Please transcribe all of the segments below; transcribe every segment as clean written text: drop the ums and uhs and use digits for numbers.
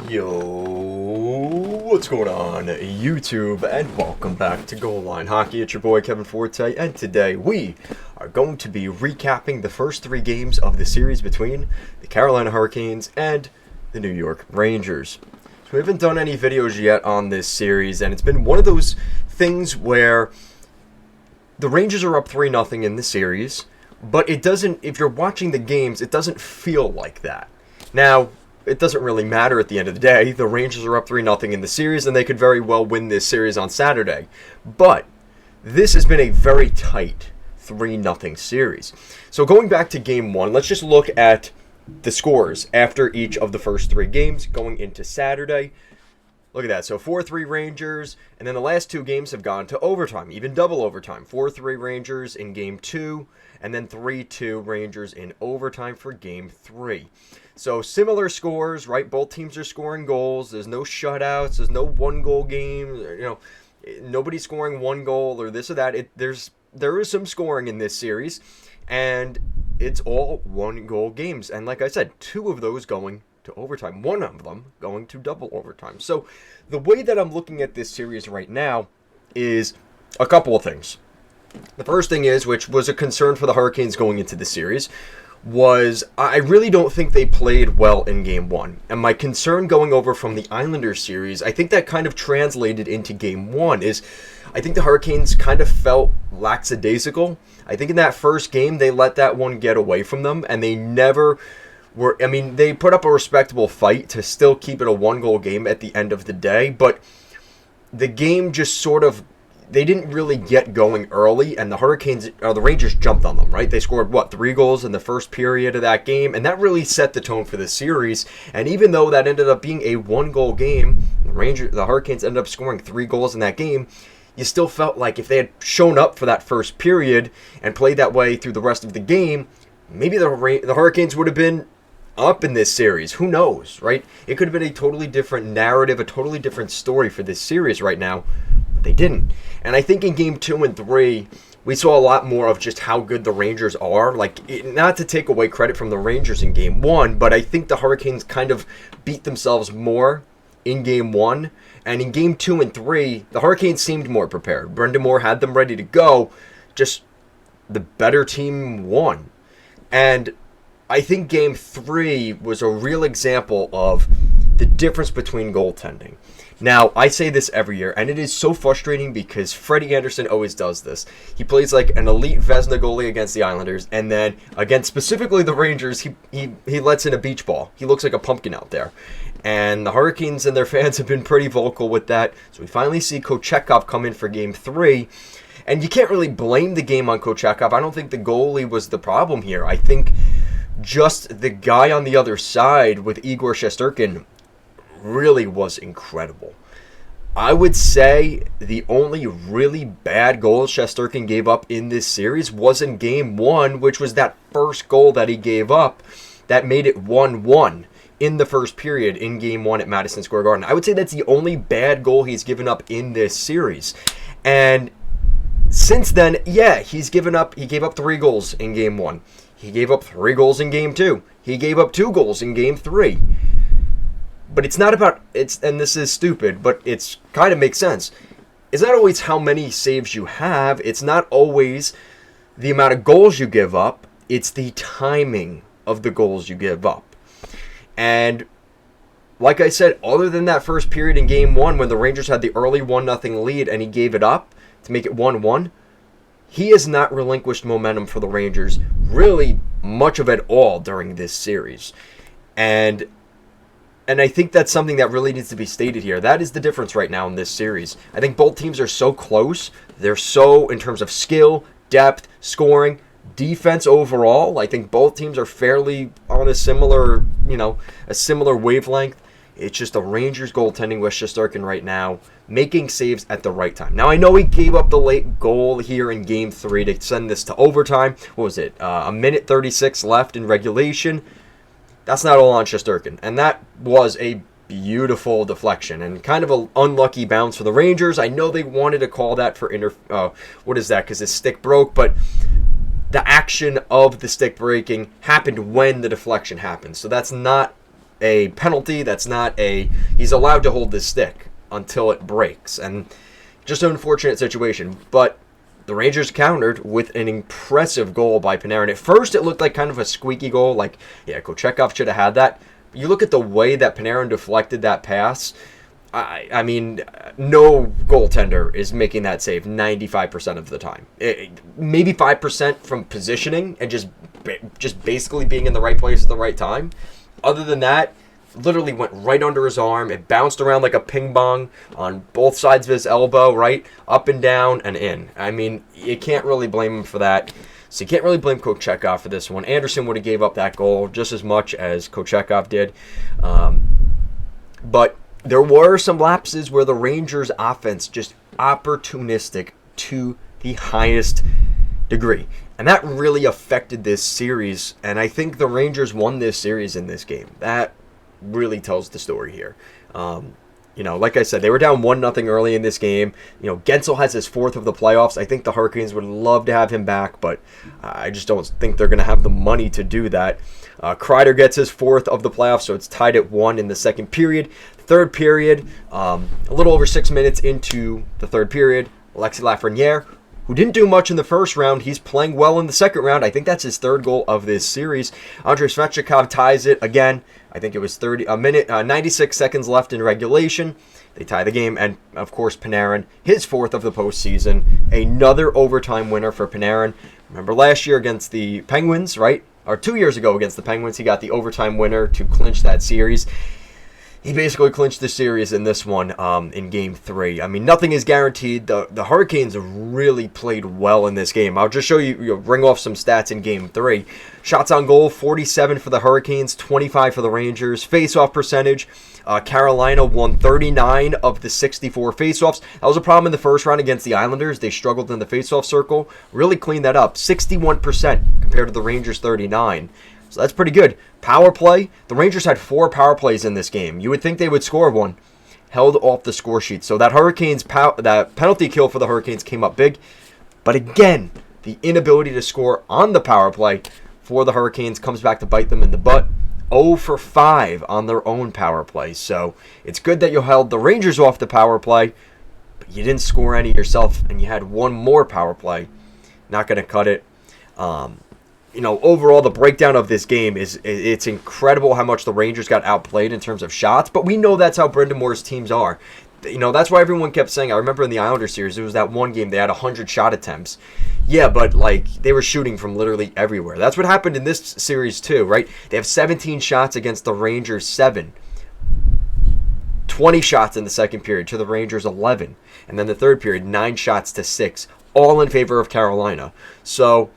Yo, what's going on, YouTube, and welcome back to Goal Line Hockey. It's your boy Kevin Forte, and today we are going to be recapping the first three games of the series between the Carolina Hurricanes and the New York Rangers. So we haven't done any videos yet on this series, and it's been one of those things where the Rangers are up 3-0 in the series, but it doesn't, if you're watching the games, it doesn't feel like that. Now, it doesn't really matter at the end of the day. The Rangers are up 3-0 in the series, and they could very well win this series on Saturday. But this has been a very tight 3-0 series. So going back to Game 1, let's just look at the scores after each of the first three games going into Saturday. Look at that. So 4-3 Rangers, and then the last two games have gone to overtime, even double overtime. 4-3 Rangers in Game 2, and then 3-2 Rangers in overtime for Game 3. So similar scores, right? Both teams are scoring goals. There's no shutouts. There's no one-goal games. Nobody's scoring one goal or this or that. There is some scoring in this series, and it's all one-goal games. And like I said, two of those going to overtime. One of them going to double overtime. So the way that I'm looking at this series right now is a couple of things. The first thing is, which was a concern for the Hurricanes going into the series, was I really don't think they played well in Game 1. And my concern going over from the Islanders series, I think that kind of translated into Game 1, is I think the Hurricanes kind of felt lackadaisical. I think in that first game, they let that one get away from them, and they never were, they put up a respectable fight to still keep it a one-goal game at the end of the day, but the game just sort of, they didn't really get going early, and the Rangers jumped on them, right? They scored, 3 goals in the first period of that game, and that really set the tone for the series. And even though that ended up being a one-goal game, the Hurricanes ended up scoring 3 goals in that game, you still felt like if they had shown up for that first period and played that way through the rest of the game, maybe the Hurricanes would have been up in this series. Who knows, right? It could have been a totally different narrative, a totally different story for this series right now, but they didn't. And I think in Game 2 and 3, we saw a lot more of just how good the Rangers are. Not to take away credit from the Rangers in Game 1, but I think the Hurricanes kind of beat themselves more in Game 1. And in Game 2 and 3, the Hurricanes seemed more prepared. Brendan Moore had them ready to go. Just the better team won. And I think Game 3 was a real example of the difference between goaltending. Now, I say this every year, and it is so frustrating because Freddie Anderson always does this. He plays like an elite Vezina goalie against the Islanders, and then against specifically the Rangers, he lets in a beach ball. He looks like a pumpkin out there. And the Hurricanes and their fans have been pretty vocal with that. So we finally see Kochetkov come in for Game 3. And you can't really blame the game on Kochetkov. I don't think the goalie was the problem here. I think just the guy on the other side with Igor Shesterkin really was incredible. I would say the only really bad goal Shesterkin gave up in this series was in Game 1, which was that first goal that he gave up that made it 1-1 in the first period in Game 1 at Madison Square Garden. I would say that's the only bad goal he's given up in this series. And since then, he gave up 3 goals in Game 1. He gave up 3 goals in Game 2. He gave up 2 goals in Game 3. But it's not about, and this is stupid, but it's kind of makes sense. It's not always how many saves you have. It's not always the amount of goals you give up. It's the timing of the goals you give up. And like I said, other than that first period in Game 1 when the Rangers had the early 1-0 lead and he gave it up to make it 1-1, he has not relinquished momentum for the Rangers really much of it all during this series. And I think that's something that really needs to be stated here. That is the difference right now in this series. I think both teams are so close. They're so, in terms of skill, depth, scoring, defense overall, I think both teams are fairly on a similar wavelength. It's just the Rangers goaltending with Shesterkin right now, making saves at the right time. Now, I know he gave up the late goal here in Game 3 to send this to overtime. What was it? A minute 36 left in regulation. That's not all on Shesterkin. And that was a beautiful deflection and kind of an unlucky bounce for the Rangers. I know they wanted to call that for because his stick broke, but the action of the stick breaking happened when the deflection happened. So that's not a penalty. That's not a... He's allowed to hold the stick until it breaks. And just an unfortunate situation. But the Rangers countered with an impressive goal by Panarin. At first, it looked like kind of a squeaky goal. Like, yeah, Kochetkov should have had that. You look at the way that Panarin deflected that pass... I mean, no goaltender is making that save 95% of the time. Maybe 5% from positioning and just basically being in the right place at the right time. Other than that, literally went right under his arm. It bounced around like a ping pong on both sides of his elbow, right? Up and down and in. I mean, you can't really blame him for that. So you can't really blame Kochetkov for this one. Anderson would have gave up that goal just as much as Kochetkov did. But there were some lapses where the Rangers' offense just opportunistic to the highest degree. And that really affected this series. And I think the Rangers won this series in this game. That really tells the story here. Like I said, they were down 1-0 early in this game. Gensel has his 4th of the playoffs. I think the Hurricanes would love to have him back, but I just don't think they're going to have the money to do that. Kreider gets his 4th of the playoffs, so it's tied at 1 in the second period. Third period, a little over 6 minutes into the third period, Alexis Lafreniere, who didn't do much in the first round, he's playing well in the second round. I think that's his 3rd goal of this series. Andrei Svechnikov ties it again. I think it was 96 seconds left in regulation. They tie the game, and of course Panarin, his 4th of the postseason, another overtime winner for Panarin. Remember last year against the Penguins, right? Or 2 years ago against the Penguins, he got the overtime winner to clinch that series. He basically clinched the series in this one in Game 3. I mean, nothing is guaranteed. The Hurricanes really played well in this game. I'll just show you, ring off some stats in Game 3. Shots on goal, 47 for the Hurricanes, 25 for the Rangers. Face-off percentage, Carolina won 39 of the 64 face-offs. That was a problem in the first round against the Islanders. They struggled in the face-off circle. Really cleaned that up. 61% compared to the Rangers' 39. So that's pretty good. Power play, the Rangers had 4 power plays in this game. You would think they would score one. Held off the score sheet. So that that penalty kill for the Hurricanes came up big. But again, the inability to score on the power play for the Hurricanes comes back to bite them in the butt. 0 for 5 on their own power play. So it's good that you held the Rangers off the power play, but you didn't score any yourself, and you had one more power play. Not going to cut it. Overall, the breakdown of this game it's incredible how much the Rangers got outplayed in terms of shots, but we know that's how Brendan Moore's teams are. That's why everyone kept saying, I remember in the Islanders series, it was that one game they had 100 shot attempts. Yeah, but they were shooting from literally everywhere. That's what happened in this series too, right? They have 17 shots against the Rangers 7. 20 shots in the second period to the Rangers 11. And then the third period, 9 shots to 6, all in favor of Carolina. So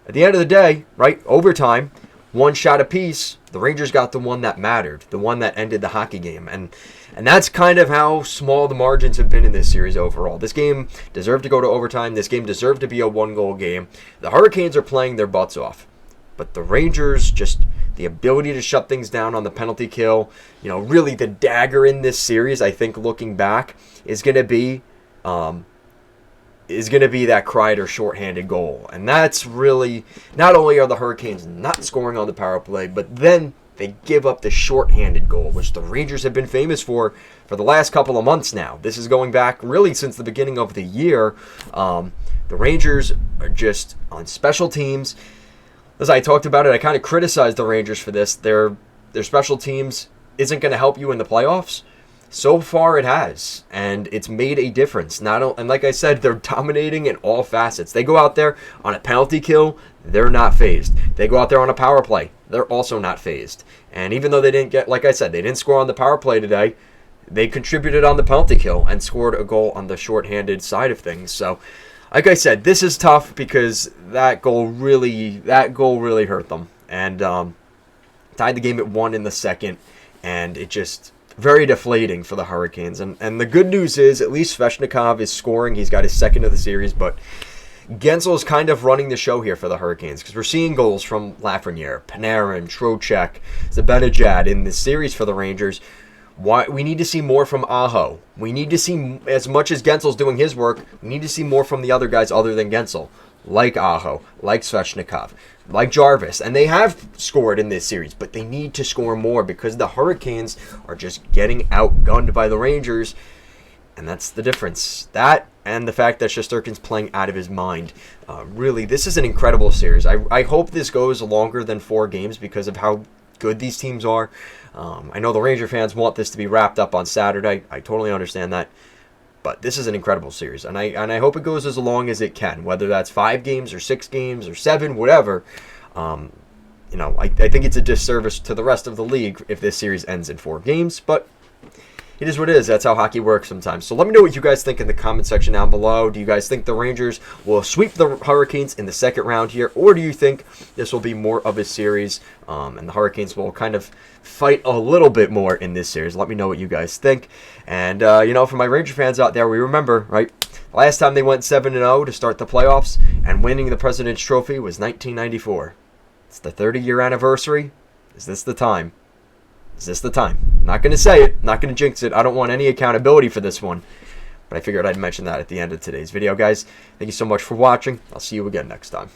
at the end of the day, right, overtime, 1 shot apiece, the Rangers got the one that mattered, the one that ended the hockey game. And that's kind of how small the margins have been in this series overall. This game deserved to go to overtime. This game deserved to be a 1-goal game. The Hurricanes are playing their butts off. But the Rangers, just the ability to shut things down on the penalty kill, really the dagger in this series, I think looking back, is going to be that Kreider shorthanded goal. And that's really, not only are the Hurricanes not scoring on the power play, but then they give up the shorthanded goal, which the Rangers have been famous for the last couple of months now. This is going back really since the beginning of the year. The Rangers are just on special teams. As I talked about it, I kind of criticized the Rangers for this. Their special teams isn't going to help you in the playoffs. So far it has, and it's made a difference. And like I said, they're dominating in all facets. They go out there on a penalty kill, they're not phased. They go out there on a power play, they're also not phased. And even though they didn't get, like I said, they didn't score on the power play today, they contributed on the penalty kill and scored a goal on the shorthanded side of things. So, like I said, this is tough because that goal really hurt them. And tied the game at 1 in the second, and it just very deflating for the Hurricanes. And the good news is at least Svechnikov is scoring. He's got his 2nd of the series, but Gensel is kind of running the show here for the Hurricanes because we're seeing goals from Lafreniere, Panarin, Trocheck, Zibanejad in this series for the Rangers. We need to see more from Aho. We need to see, as much as Gensel's doing his work, we need to see more from the other guys other than Gensel. like Aho, like Svechnikov, like Jarvis, and they have scored in this series, but they need to score more because the Hurricanes are just getting outgunned by the Rangers, and that's the difference. That and the fact that Shesterkin's playing out of his mind. Really, this is an incredible series. I hope this goes longer than 4 games because of how good these teams are. I know the Ranger fans want this to be wrapped up on Saturday. I totally understand that. But this is an incredible series, and I hope it goes as long as it can, whether that's 5 games or 6 games or 7, whatever. I think it's a disservice to the rest of the league if this series ends in 4 games, but it is what it is. That's how hockey works sometimes. So let me know what you guys think in the comment section down below. Do you guys think the Rangers will sweep the Hurricanes in the second round here, or do you think this will be more of a series and the Hurricanes will kind of fight a little bit more in this series? Let me know what you guys think. And, for my Ranger fans out there, we remember, right, last time they went 7-0 to start the playoffs, and winning the President's Trophy was 1994. It's the 30-year anniversary. Is this the time? Is this the time? I'm not going to say it. Not going to jinx it. I don't want any accountability for this one. But I figured I'd mention that at the end of today's video, guys. Thank you so much for watching. I'll see you again next time.